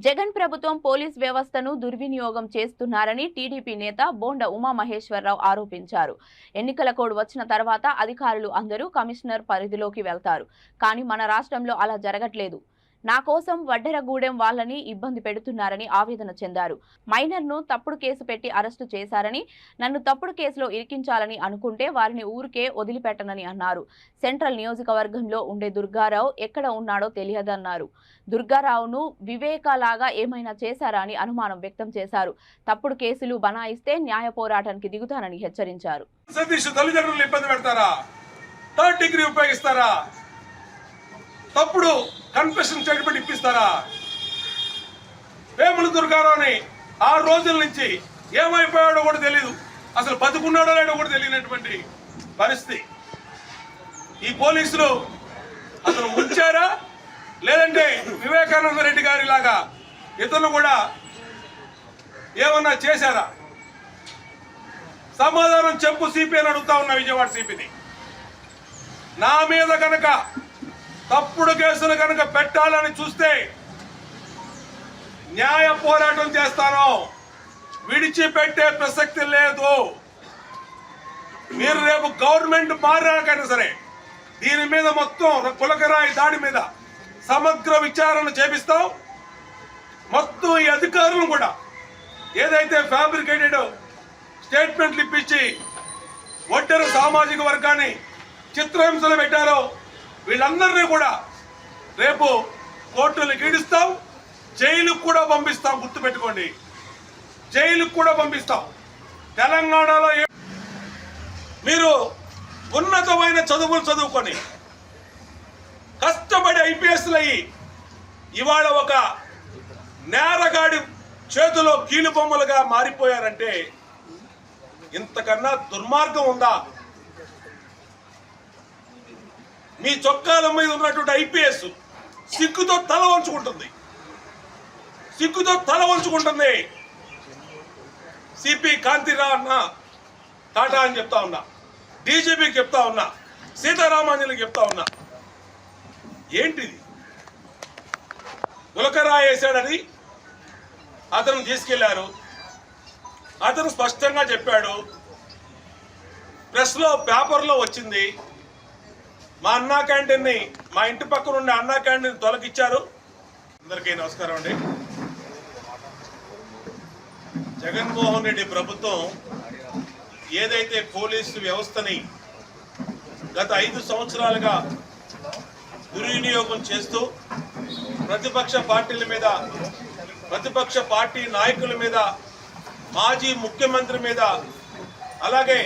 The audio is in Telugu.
జగన్ ప్రభుత్వం పోలీస్ వ్యవస్థను దుర్వినియోగం చేస్తున్నారని టీడీపీ నేత బోండ ఉమామహేశ్వరరావు ఆరోపించారు. ఎన్నికల కోడ్ వచ్చిన తర్వాత అధికారులు అందరూ కమిషనర్ పరిధిలోకి వెళ్తారు. కానీ మన రాష్ట్రంలో అలా జరగట్లేదు. నా కోసం వడ్డెరగూడెం వాళ్ళని ఇబ్బంది పెడుతున్నారని ఆవేదన చెందారు. మైనర్ను తప్పుడు కేసు పెట్టి అరెస్టు చేశారని, నన్ను తప్పుడు కేసులో ఇరికించాలని అనుకుంటే వారిని ఊరికే వదిలిపెట్టనని అన్నారు. సెంట్రల్ నియోజకవర్గంలో ఉండే దుర్గారావు ఎక్కడ ఉన్నాడో తెలియదన్నారు. దుర్గారావును వివేకాలాగా ఏమైనా చేశారా అని అనుమానం వ్యక్తం చేశారు. తప్పుడు కేసులు బనాయిస్తే న్యాయ పోరాటానికి దిగుతానని హెచ్చరించారు. తప్పుడు కన్ఫెషన్ స్టేట్మెంట్ ఇప్పిస్తారా? వేముల దుర్గారావుని 6 రోజుల నుంచి ఏమైపోయాడో కూడా తెలియదు, అసలు బతుకున్నాడో లేడో కూడా తెలియనటువంటి పరిస్థితి. ఈ పోలీసులు అసలు ఉంచారా లేదంటే వివేకానంద రెడ్డి గారి లాగా ఇతరులు కూడా ఏమన్నా చేశారా? సమాధానం చెప్పు సిపి అని అడుగుతా ఉన్న విజయవాడ సిపిని. నా మీద కనుక తప్పుడు కేసులు కనుక పెట్టాలని చూస్తే న్యాయ పోరాటం చేస్తాను, విడిచిపెట్టే ప్రసక్తి లేదు. మీరు రేపు గవర్నమెంట్ మారాకైనా సరే దీని మీద మొత్తం కులకరాయి దాడి మీద సమగ్ర విచారణ చేపిస్తాం. మొత్తం ఈ అధికారులను కూడా ఏదైతే ఫ్యాబ్రికేటెడ్ స్టేట్మెంట్లు ఇప్పించి ఒంటరి సామాజిక వర్గాన్ని చిత్రహింసలు పెట్టారో వీళ్ళందరినీ కూడా రేపు కోర్టులకు ఈడుస్తాం, జైలుకు కూడా పంపిస్తాం. గుర్తుపెట్టుకోండి, జైలుకు కూడా పంపిస్తాం. తెలంగాణలో మీరు ఉన్నతమైన చదువులు చదువుకొని కష్టపడి ఐపీఎస్లు అయ్యి ఇవాళ ఒక నేరగాడి చేతిలో కీలుబొమ్మలుగా మారిపోయారంటే ఇంతకన్నా దుర్మార్గం ఉందా? మీ చొక్కాల మీద ఉన్నటువంటి ఐపీఎస్ సిగ్గుతో తల వంచుకుంటుంది, సిగ్గుతో తల వంచుకుంటుంది. సిపి కాంతిరావు అన్న టాటా అని చెప్తా ఉన్నా, డీజీపీకి చెప్తా ఉన్నా, సీతారామాంజలికి చెప్తా ఉన్నా. ఏంటిది? గులకరాయి వేసాడని అతను తీసుకెళ్లారు. అతను స్పష్టంగా చెప్పాడు, ప్రెస్లో పేపర్లో వచ్చింది. మా అన్నా క్యాంటీన్ని, మా ఇంటి పక్కన ఉండే అన్నా క్యాంటీన్ తొలగిచ్చారు. అందరికీ నమస్కారం అండి. జగన్మోహన్ రెడ్డి ప్రభుత్వం ఏదైతే పోలీసు వ్యవస్థని గత 5 సంవత్సరాలుగా దుర్వినియోగం చేస్తూ ప్రతిపక్ష పార్టీల మీద, ప్రతిపక్ష పార్టీ నాయకుల మీద, మాజీ ముఖ్యమంత్రి మీద, అలాగే